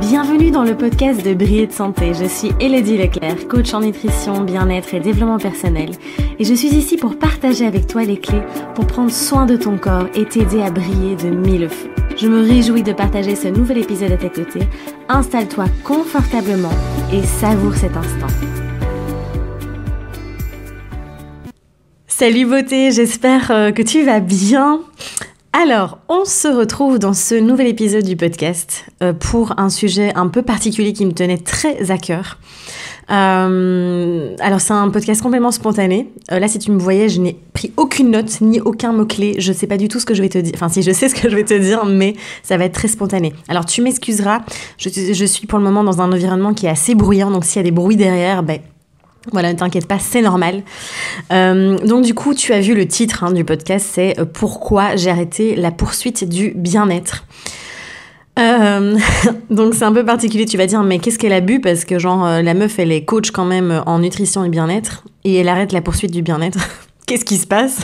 Bienvenue dans le podcast de Briller de Santé. Je suis Élodie Leclerc, coach en nutrition, bien-être et développement personnel. Et je suis ici pour partager avec toi les clés pour prendre soin de ton corps et t'aider à briller de mille feux. Je me réjouis de partager ce nouvel épisode à tes côtés. Installe-toi confortablement et savoure cet instant. Salut beauté, j'espère que tu vas bien. Alors, on se retrouve dans ce nouvel épisode du podcast pour un sujet un peu particulier qui me tenait très à cœur. Alors, c'est un podcast complètement spontané. Là, si tu me voyais, je n'ai pris aucune note, ni aucun mot-clé. Je ne sais pas du tout ce que je vais te dire. Enfin, si, je sais ce que je vais te dire, mais ça va être très spontané. Alors, tu m'excuseras. Je suis pour le moment dans un environnement qui est assez bruyant. Donc, s'il y a des bruits derrière, voilà, ne t'inquiète pas, c'est normal. Donc du coup, tu as vu le titre du podcast, c'est « Pourquoi j'ai arrêté la poursuite du bien-être ». Donc c'est un peu particulier, tu vas dire « Mais qu'est-ce qu'elle a bu ?» Parce que la meuf, elle est coach quand même en nutrition et bien-être, et elle arrête la poursuite du bien-être. Qu'est-ce qui se passe ?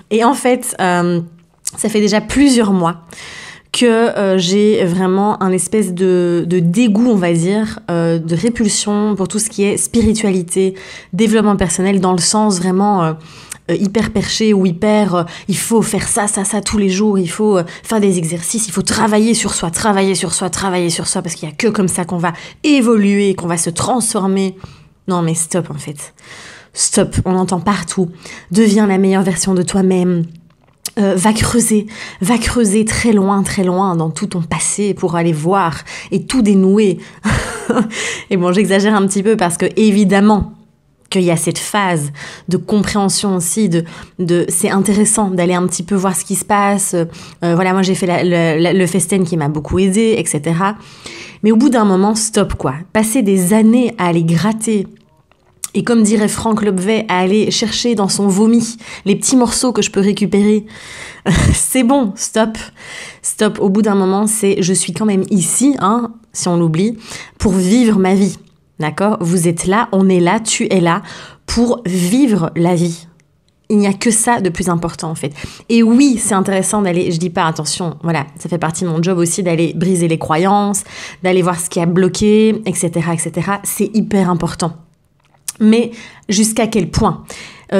Et en fait, ça fait déjà plusieurs mois que j'ai vraiment un espèce de dégoût, on va dire, de répulsion pour tout ce qui est spiritualité, développement personnel, dans le sens vraiment hyper perché ou hyper il faut faire ça tous les jours, il faut faire des exercices, il faut travailler sur soi, parce qu'il y a que comme ça qu'on va évoluer, qu'on va se transformer. Non mais stop en fait. Stop, on entend partout. Deviens la meilleure version de toi-même. Va creuser très loin dans tout ton passé pour aller voir et tout dénouer. Et bon, j'exagère un petit peu parce que évidemment qu'il y a cette phase de compréhension aussi, c'est intéressant d'aller un petit peu voir ce qui se passe. Voilà, moi j'ai fait le festen qui m'a beaucoup aidée, etc. Mais au bout d'un moment, stop quoi. Passer des années à aller gratter. Et comme dirait Franck Lobvet, à aller chercher dans son vomi les petits morceaux que je peux récupérer. C'est bon, stop. Stop, au bout d'un moment, je suis quand même ici, si on l'oublie, pour vivre ma vie. D'accord ? Vous êtes là, on est là, tu es là pour vivre la vie. Il n'y a que ça de plus important en fait. Et oui, c'est intéressant d'aller, je dis pas, attention, voilà, ça fait partie de mon job aussi d'aller briser les croyances, d'aller voir ce qui a bloqué, etc., etc. C'est hyper important. Mais jusqu'à quel point ?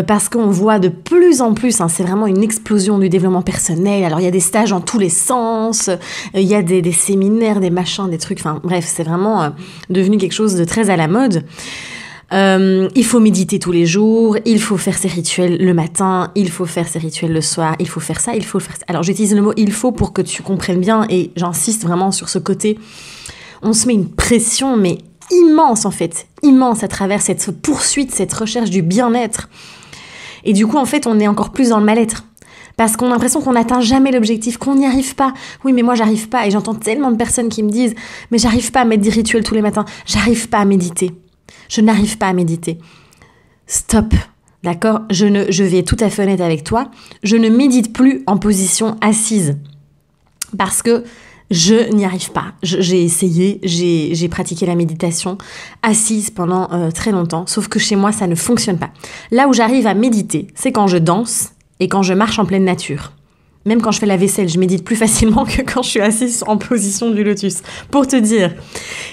Parce qu'on voit de plus en plus, c'est vraiment une explosion du développement personnel. Alors, il y a des stages dans tous les sens, il y a des séminaires, des machins, des trucs. Enfin, bref, c'est vraiment devenu quelque chose de très à la mode. Il faut méditer tous les jours, il faut faire ses rituels le matin, il faut faire ses rituels le soir, il faut faire ça, il faut faire ça. Alors, j'utilise le mot « il faut » pour que tu comprennes bien et j'insiste vraiment sur ce côté. On se met une pression, mais immense en fait, immense à travers cette poursuite, cette recherche du bien-être. Et du coup, en fait, on est encore plus dans le mal-être. Parce qu'on a l'impression qu'on n'atteint jamais l'objectif, qu'on n'y arrive pas. Oui, mais moi, j'arrive pas. Et j'entends tellement de personnes qui me disent « Mais j'arrive pas à mettre des rituels tous les matins. J'arrive pas à méditer. Je n'arrive pas à méditer. » Stop, d'accord ? Je vais être tout à fait honnête avec toi. Je ne médite plus en position assise. Parce que je n'y arrive pas. J'ai essayé, j'ai pratiqué la méditation assise pendant très longtemps, sauf que chez moi, ça ne fonctionne pas. Là où j'arrive à méditer, c'est quand je danse et quand je marche en pleine nature. Même quand je fais la vaisselle, je médite plus facilement que quand je suis assise en position du lotus, pour te dire.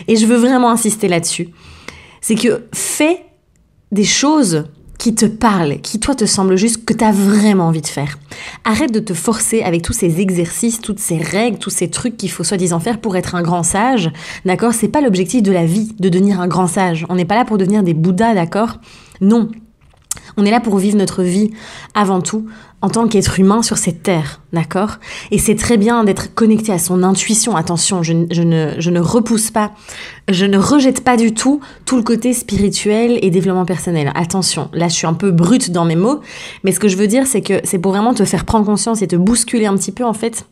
Et je veux vraiment insister là-dessus. C'est que fais des choses qui te parle, qui toi te semble juste, que tu as vraiment envie de faire. Arrête de te forcer avec tous ces exercices, toutes ces règles, tous ces trucs qu'il faut soi-disant faire pour être un grand sage, d'accord ? C'est pas l'objectif de la vie, de devenir un grand sage. On n'est pas là pour devenir des bouddhas, d'accord ? Non. On est là pour vivre notre vie avant tout en tant qu'être humain sur cette terre, d'accord ? Et c'est très bien d'être connecté à son intuition. Attention, je ne repousse pas, je ne rejette pas du tout le côté spirituel et développement personnel. Attention, là je suis un peu brute dans mes mots, mais ce que je veux dire c'est que c'est pour vraiment te faire prendre conscience et te bousculer un petit peu en fait.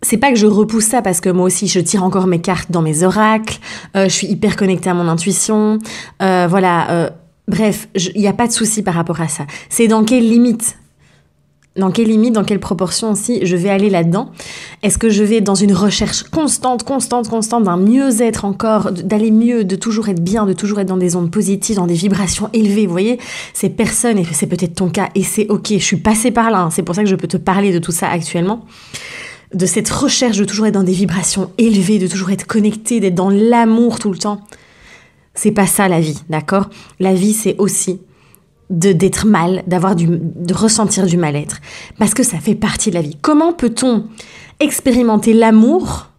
C'est pas que je repousse ça parce que moi aussi je tire encore mes cartes dans mes oracles, je suis hyper connectée à mon intuition, bref, il n'y a pas de souci par rapport à ça. C'est dans quelle limite, dans quelle proportion aussi je vais aller là-dedans. Est-ce que je vais dans une recherche constante d'un mieux-être encore, d'aller mieux, de toujours être bien, de toujours être dans des ondes positives, dans des vibrations élevées, vous voyez ? Ces personnes, et c'est peut-être ton cas, et c'est ok, je suis passée par là, c'est pour ça que je peux te parler de tout ça actuellement. de cette recherche de toujours être dans des vibrations élevées, de toujours être connecté, d'être dans l'amour tout le temps. C'est pas ça la vie, d'accord? La vie, c'est aussi d'être mal, de ressentir du mal-être. Parce que ça fait partie de la vie. Comment peut-on expérimenter l'amour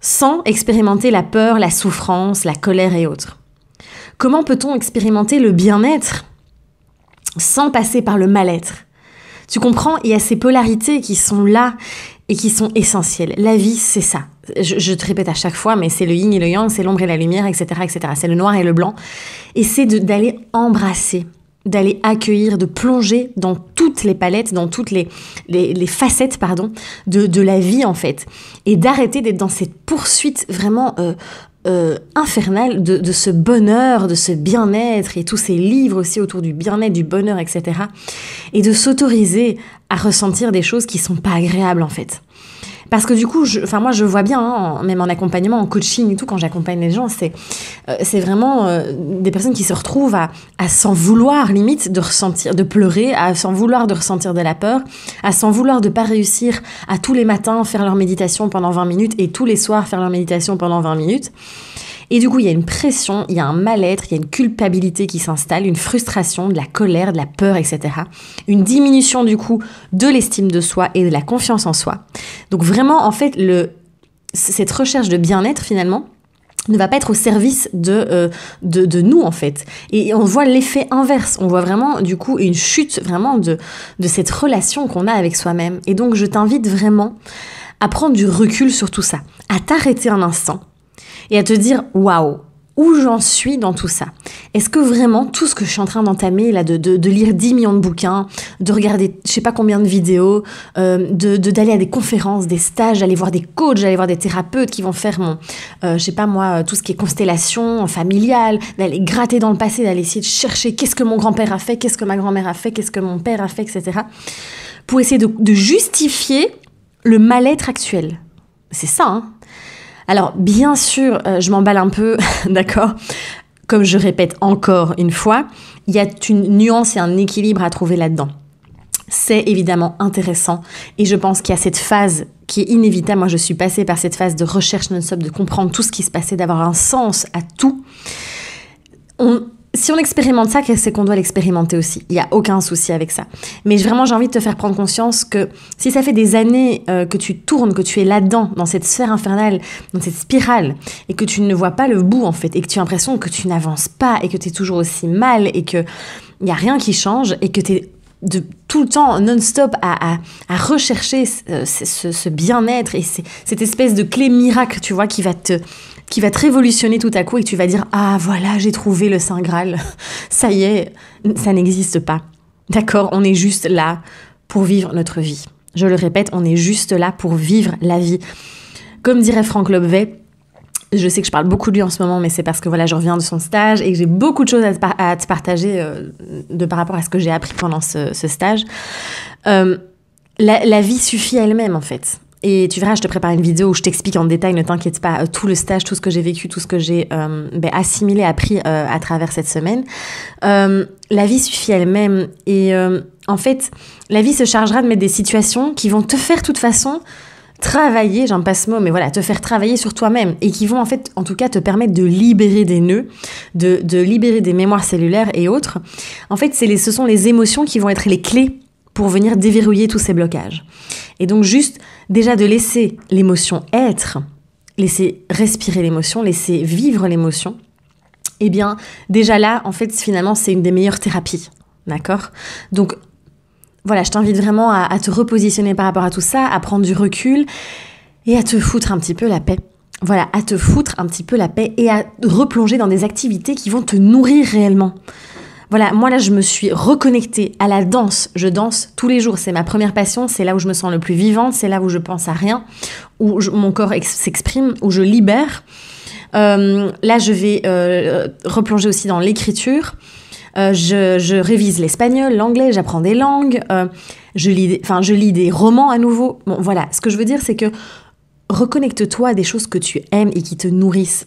sans expérimenter la peur, la souffrance, la colère et autres? Comment peut-on expérimenter le bien-être sans passer par le mal-être? Tu comprends? Il y a ces polarités qui sont là et qui sont essentielles. La vie, c'est ça. Je te répète à chaque fois, mais c'est le yin et le yang, c'est l'ombre et la lumière, etc., etc. C'est le noir et le blanc. Et c'est d'aller embrasser, d'aller accueillir, de plonger dans toutes les palettes, dans toutes les facettes, de la vie, en fait. Et d'arrêter d'être dans cette poursuite vraiment infernale de ce bonheur, de ce bien-être, et tous ces livres aussi autour du bien-être, du bonheur, etc. Et de s'autoriser à ressentir des choses qui sont pas agréables, en fait. Parce que du coup, moi je vois bien, hein, même en accompagnement, en coaching et tout, quand j'accompagne les gens, c'est vraiment des personnes qui se retrouvent à s'en vouloir limite de ressentir, de pleurer, à s'en vouloir de ressentir de la peur, à s'en vouloir de pas réussir à tous les matins faire leur méditation pendant 20 minutes et tous les soirs faire leur méditation pendant 20 minutes. Et du coup, il y a une pression, il y a un mal-être, il y a une culpabilité qui s'installe, une frustration, de la colère, de la peur, etc. Une diminution du coup de l'estime de soi et de la confiance en soi. Donc vraiment, en fait, cette recherche de bien-être, finalement, ne va pas être au service de nous, en fait. Et on voit l'effet inverse. On voit vraiment, du coup, une chute vraiment de cette relation qu'on a avec soi-même. Et donc, je t'invite vraiment à prendre du recul sur tout ça, à t'arrêter un instant et à te dire « Waouh, où j'en suis dans tout ça? Est-ce que vraiment tout ce que je suis en train d'entamer, là, de lire 10 millions de bouquins, de regarder je sais pas combien de vidéos, d'aller à des conférences, des stages, d'aller voir des coachs, d'aller voir des thérapeutes qui vont faire je sais pas moi, tout ce qui est constellation familiale, d'aller gratter dans le passé, d'aller essayer de chercher qu'est-ce que mon grand-père a fait, qu'est-ce que ma grand-mère a fait, qu'est-ce que mon père a fait, etc. Pour essayer de justifier le mal-être actuel. C'est ça, hein. Alors, bien sûr, je m'emballe un peu, d'accord? Comme je répète encore une fois, il y a une nuance et un équilibre à trouver là-dedans. C'est évidemment intéressant et je pense qu'il y a cette phase qui est inévitable. Moi, je suis passée par cette phase de recherche non-stop, de comprendre tout ce qui se passait, d'avoir un sens à tout. Si on expérimente ça, c'est qu'on doit l'expérimenter aussi. Il n'y a aucun souci avec ça. Mais vraiment, j'ai envie de te faire prendre conscience que si ça fait des années que tu tournes, que tu es là-dedans, dans cette sphère infernale, dans cette spirale, et que tu ne vois pas le bout, en fait, et que tu as l'impression que tu n'avances pas, et que tu es toujours aussi mal, et qu'il n'y a rien qui change, et que tu es tout le temps non-stop à rechercher ce bien-être, et cette espèce de clé miracle, tu vois, qui va te révolutionner tout à coup et que tu vas dire « Ah, voilà, j'ai trouvé le Saint Graal. Ça y est, ça n'existe pas. » D'accord? On est juste là pour vivre notre vie. Je le répète, on est juste là pour vivre la vie. Comme dirait Franck Lobvet, je sais que je parle beaucoup de lui en ce moment, mais c'est parce que voilà, je reviens de son stage et que j'ai beaucoup de choses à te partager par rapport à ce que j'ai appris pendant ce stage. La vie suffit à elle-même, en fait. Et tu verras, je te prépare une vidéo où je t'explique en détail, ne t'inquiète pas, tout le stage, tout ce que j'ai vécu, tout ce que j'ai assimilé, appris à travers cette semaine. La vie suffit elle-même. Et en fait, la vie se chargera de mettre des situations qui vont te faire, de toute façon, travailler, j'aime pas ce mot, mais voilà, te faire travailler sur toi-même. Et qui vont, en fait, en tout cas, te permettre de libérer des nœuds, de libérer des mémoires cellulaires et autres. En fait, ce sont les émotions qui vont être les clés pour venir déverrouiller tous ces blocages. Et donc juste, déjà de laisser l'émotion être, laisser respirer l'émotion, laisser vivre l'émotion, eh bien, déjà là, en fait, finalement, c'est une des meilleures thérapies, d'accord? Donc, voilà, je t'invite vraiment à te repositionner par rapport à tout ça, à prendre du recul et à te foutre un petit peu la paix. Voilà, à te foutre un petit peu la paix et à replonger dans des activités qui vont te nourrir réellement. Voilà, moi là, je me suis reconnectée à la danse. Je danse tous les jours. C'est ma première passion. C'est là où je me sens le plus vivante. C'est là où je pense à rien, où mon corps s'exprime, où je libère. Là, je vais replonger aussi dans l'écriture. Je révise l'espagnol, l'anglais, j'apprends des langues. Je lis des romans à nouveau. Bon, voilà. Ce que je veux dire, c'est que reconnecte-toi à des choses que tu aimes et qui te nourrissent.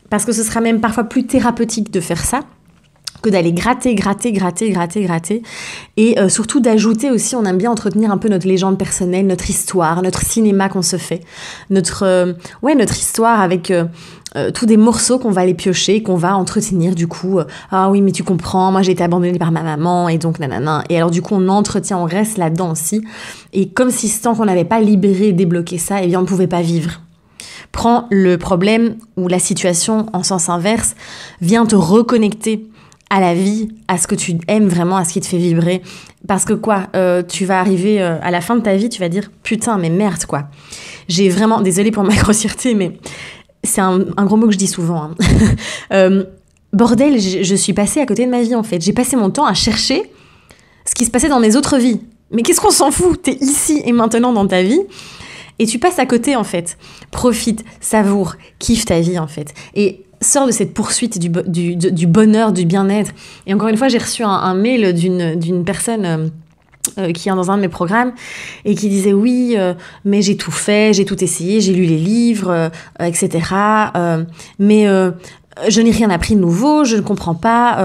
Parce que ce sera même parfois plus thérapeutique de faire ça que d'aller gratter. Et surtout d'ajouter aussi, on aime bien entretenir un peu notre légende personnelle, notre histoire, notre cinéma qu'on se fait, notre histoire avec tous des morceaux qu'on va aller piocher, qu'on va entretenir du coup. Ah oui, mais tu comprends, moi j'ai été abandonnée par ma maman et donc nanana. Et alors du coup on entretient, on reste là-dedans aussi. Et comme si tant qu'on n'avait pas libéré et débloqué ça, eh bien on ne pouvait pas vivre. Prends le problème ou la situation en sens inverse, viens te reconnecter à la vie, à ce que tu aimes vraiment, à ce qui te fait vibrer. Parce que tu vas arriver à la fin de ta vie, tu vas dire « Putain, mais merde, quoi. » J'ai vraiment... Désolée pour ma grossièreté, mais c'est un gros mot que je dis souvent. Bordel, je suis passée à côté de ma vie, en fait. J'ai passé mon temps à chercher ce qui se passait dans mes autres vies. Mais qu'est-ce qu'on s'en fout? T'es ici et maintenant dans ta vie. Et tu passes à côté, en fait. Profite, savoure, kiffe ta vie, en fait. Et sors de cette poursuite du bonheur, du bien-être. Et encore une fois, j'ai reçu un mail d'une personne qui est dans un de mes programmes et qui disait oui, mais j'ai tout fait, j'ai tout essayé, j'ai lu les livres, etc. Mais je n'ai rien appris de nouveau, je ne comprends pas.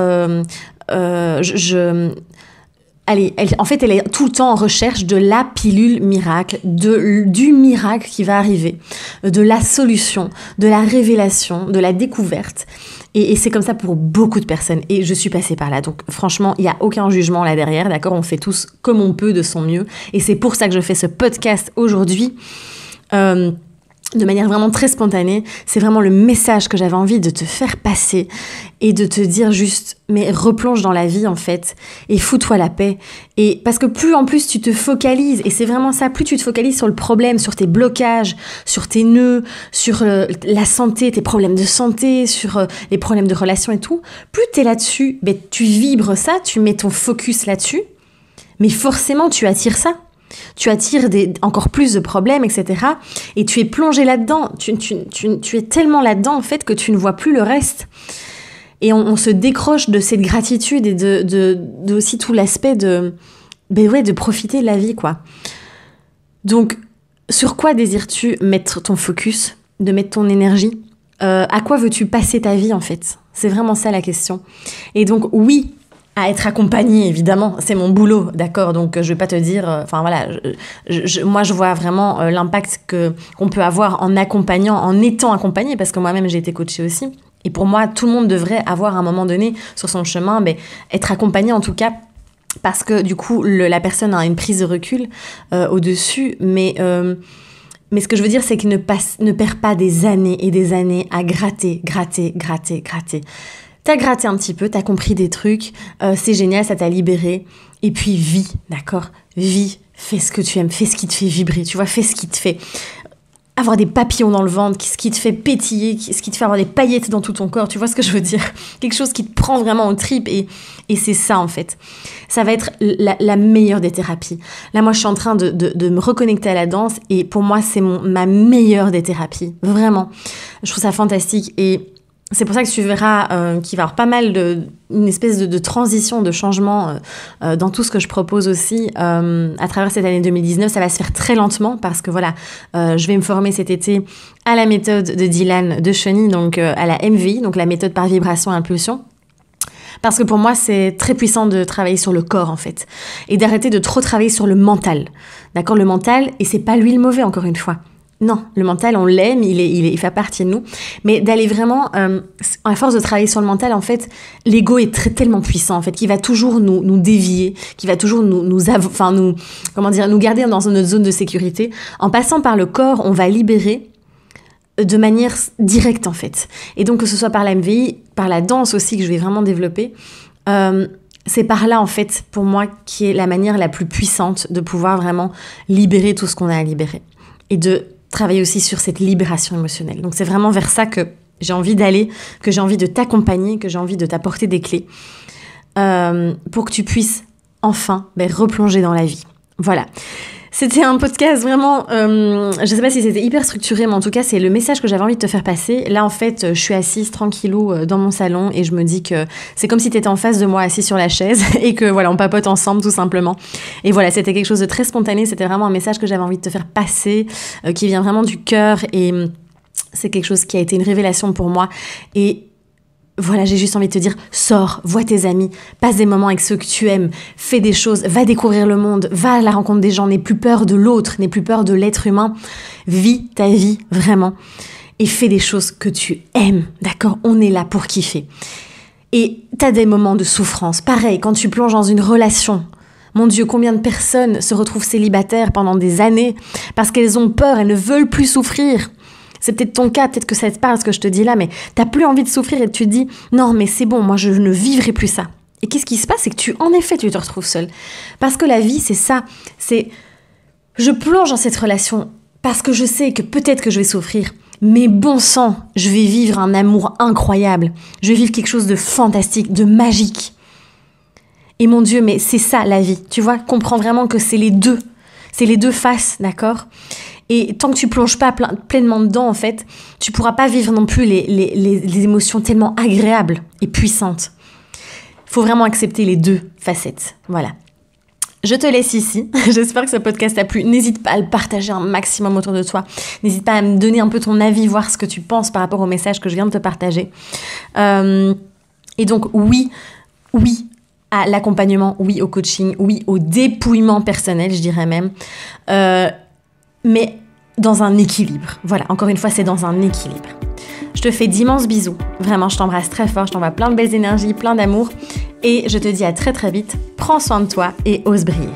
En fait, elle est tout le temps en recherche de la pilule miracle, du miracle qui va arriver, de la solution, de la révélation, de la découverte. Et c'est comme ça pour beaucoup de personnes. Et je suis passée par là. Donc franchement, il n'y a aucun jugement là derrière, d'accord? On fait tous comme on peut de son mieux. Et c'est pour ça que je fais ce podcast aujourd'hui. De manière vraiment très spontanée, c'est vraiment le message que j'avais envie de te faire passer et de te dire juste, mais replonge dans la vie en fait et fous-toi la paix. Et parce que plus en plus tu te focalises, et c'est vraiment ça, plus tu te focalises sur le problème, sur tes blocages, sur tes nœuds, sur la santé, tes problèmes de santé, sur les problèmes de relations et tout, plus t'es là-dessus, ben, tu vibres ça, tu mets ton focus là-dessus, mais forcément tu attires ça. Tu attires encore plus de problèmes, etc. Et tu es plongé là-dedans. Tu es tellement là-dedans, en fait, que tu ne vois plus le reste. Et on se décroche de cette gratitude et de aussi tout l'aspect de profiter de la vie, quoi. Donc, sur quoi désires-tu mettre ton focus, de mettre ton énergie? À quoi veux-tu passer ta vie, en fait? C'est vraiment ça, la question. Et donc, oui, à être accompagnée, évidemment, c'est mon boulot, d'accord? Donc, je vais pas te dire... moi, je vois vraiment l'impact qu'on peut avoir en accompagnant, en étant accompagnée, parce que moi-même, j'ai été coachée aussi. Et pour moi, tout le monde devrait avoir, à un moment donné, sur son chemin, être accompagné, en tout cas, parce que, du coup, la personne a une prise de recul au-dessus. Mais ce que je veux dire, c'est qu'il ne perd pas des années et des années à gratter. T'as gratté un petit peu, t'as compris des trucs, c'est génial, ça t'a libéré. Et puis vis, d'accord? Vis, fais ce que tu aimes, fais ce qui te fait vibrer, tu vois, fais ce qui te fait avoir des papillons dans le ventre, ce qui te fait pétiller, ce qui te fait avoir des paillettes dans tout ton corps, tu vois ce que je veux dire? Quelque chose qui te prend vraiment aux tripes et c'est ça en fait. Ça va être la meilleure des thérapies. Là, moi, je suis en train de me reconnecter à la danse et pour moi, c'est ma meilleure des thérapies, vraiment. Je trouve ça fantastique et c'est pour ça que tu verras qu'il va y avoir pas mal une espèce de transition, de changement dans tout ce que je propose aussi à travers cette année 2019. Ça va se faire très lentement parce que voilà, je vais me former cet été à la méthode de Dylan de Cheny, donc à la MVI, donc la méthode par vibration et impulsion. Parce que pour moi, c'est très puissant de travailler sur le corps, en fait. Et d'arrêter de trop travailler sur le mental. D'accord? Le mental, et c'est pas lui le mauvais, encore une fois. Non, le mental, on l'aime, il fait partie de nous. Mais d'aller vraiment, à force de travailler sur le mental, en fait, l'ego est tellement puissant, en fait, qu'il va toujours nous dévier, qu'il va toujours nous garder dans notre zone de sécurité. En passant par le corps, on va libérer de manière directe, en fait. Et donc, que ce soit par la MVI, par la danse aussi, que je vais vraiment développer, c'est par là, en fait, pour moi, qui est la manière la plus puissante de pouvoir vraiment libérer tout ce qu'on a à libérer. Et de travailler aussi sur cette libération émotionnelle. Donc c'est vraiment vers ça que j'ai envie d'aller, que j'ai envie de t'accompagner, que j'ai envie de t'apporter des clés pour que tu puisses enfin replonger dans la vie. Voilà. C'était un podcast vraiment, je sais pas si c'était hyper structuré, mais en tout cas, c'est le message que j'avais envie de te faire passer. Là, en fait, je suis assise tranquillou dans mon salon et je me dis que c'est comme si t'étais en face de moi, assis sur la chaise et que voilà, on papote ensemble tout simplement. Et voilà, c'était quelque chose de très spontané, c'était vraiment un message que j'avais envie de te faire passer, qui vient vraiment du cœur et c'est quelque chose qui a été une révélation pour moi. Et voilà, j'ai juste envie de te dire, sors, vois tes amis, passe des moments avec ceux que tu aimes, fais des choses, va découvrir le monde, va à la rencontre des gens, n'aie plus peur de l'autre, n'aie plus peur de l'être humain, vis ta vie, vraiment, et fais des choses que tu aimes, d'accord? On est là pour kiffer. Et t'as des moments de souffrance, pareil, quand tu plonges dans une relation. Mon Dieu, combien de personnes se retrouvent célibataires pendant des années parce qu'elles ont peur, elles ne veulent plus souffrir. C'est peut-être ton cas, peut-être que ça te parle ce que je te dis là, mais t'as plus envie de souffrir et tu te dis « Non, mais c'est bon, moi je ne vivrai plus ça ». Et qu'est-ce qui se passe? C'est que tu te retrouves seule. Parce que la vie, c'est ça. C'est je plonge dans cette relation parce que je sais que peut-être que je vais souffrir, mais bon sang, je vais vivre un amour incroyable. Je vais vivre quelque chose de fantastique, de magique. Et mon Dieu, mais c'est ça la vie, tu vois, comprends vraiment que c'est les deux faces, d'accord? Et tant que tu plonges pas pleinement dedans, en fait, tu pourras pas vivre non plus les émotions tellement agréables et puissantes. Il faut vraiment accepter les deux facettes, voilà. Je te laisse ici, j'espère que ce podcast t'a plu, n'hésite pas à le partager un maximum autour de toi, n'hésite pas à me donner un peu ton avis, voir ce que tu penses par rapport au message que je viens de te partager. Et donc oui, à l'accompagnement, oui au coaching, oui au dépouillement personnel, je dirais même, mais dans un équilibre. Voilà, encore une fois, c'est dans un équilibre. Je te fais d'immenses bisous, vraiment, je t'embrasse très fort, je t'envoie plein de belles énergies, plein d'amour, et je te dis à très très vite, prends soin de toi et ose briller.